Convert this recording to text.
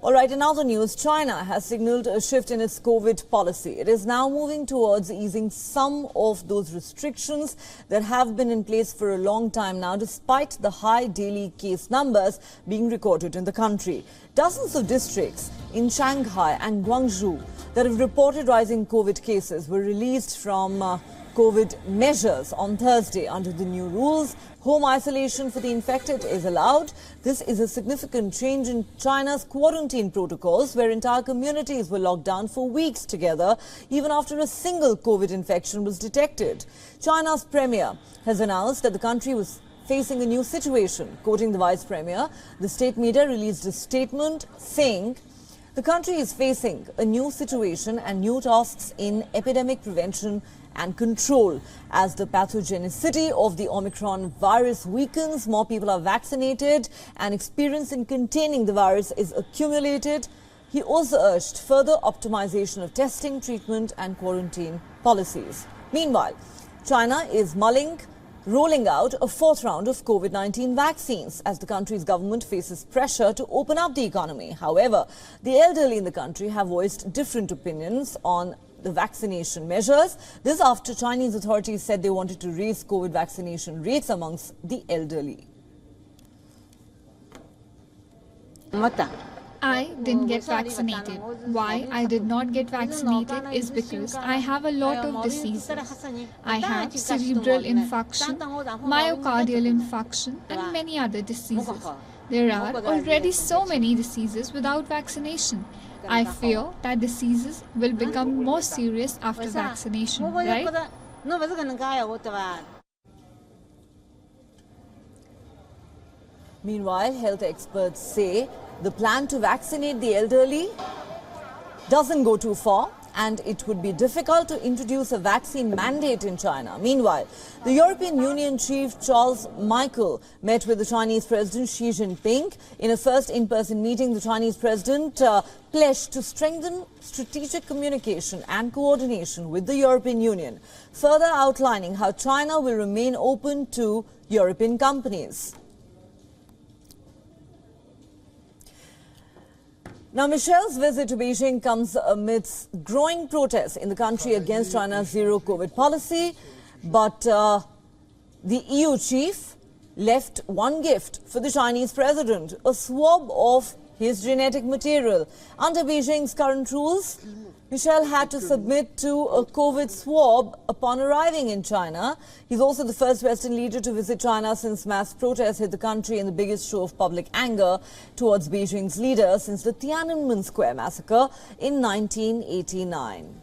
All right, in other news, China has signaled a shift in its COVID policy. It is now moving towards easing some of those restrictions that have been in place for a long time now, despite the high daily case numbers being recorded in the country. Dozens of districts in Shanghai and Guangzhou that have reported rising COVID cases were released from COVID measures on Thursday. Under the new rules, home isolation for the infected is allowed. This is a significant change in China's quarantine protocols, where entire communities were locked down for weeks together, even after a single COVID infection was detected. China's premier has announced that the country was facing a new situation. Quoting the vice premier, the state media released a statement saying, "The country is facing a new situation and new tasks in epidemic prevention and control. As the pathogenicity of the Omicron virus weakens, more people are vaccinated and experience in containing the virus is accumulated." He also urged further optimization of testing, treatment and quarantine policies. Meanwhile, China is mulling rolling out a fourth round of COVID-19 vaccines as the country's government faces pressure to open up the economy. However, the elderly in the country have voiced different opinions on the vaccination measures. This after Chinese authorities said they wanted to raise COVID vaccination rates amongst the elderly. I didn't get vaccinated. Why I did not get vaccinated is because I have a lot of diseases. I have cerebral infarction, myocardial infarction and many other diseases. There are already so many diseases without vaccination. I fear that diseases will become more serious after vaccination, right? Meanwhile, health experts say the plan to vaccinate the elderly doesn't go too far, and it would be difficult to introduce a vaccine mandate in China. Meanwhile, the European Union chief Charles Michel met with the Chinese President Xi Jinping. In a first in-person meeting, the Chinese President pledged to strengthen strategic communication and coordination with the European Union, further outlining how China will remain open to European companies. Now, Michel's visit to Beijing comes amidst growing protests in the country against China's zero-COVID policy. But the EU chief left one gift for the Chinese president, a swab of his genetic material. Under Beijing's current rules, Michel had to submit to a COVID swab upon arriving in China. He's also the first Western leader to visit China since mass protests hit the country in the biggest show of public anger towards Beijing's leader since the Tiananmen Square massacre in 1989.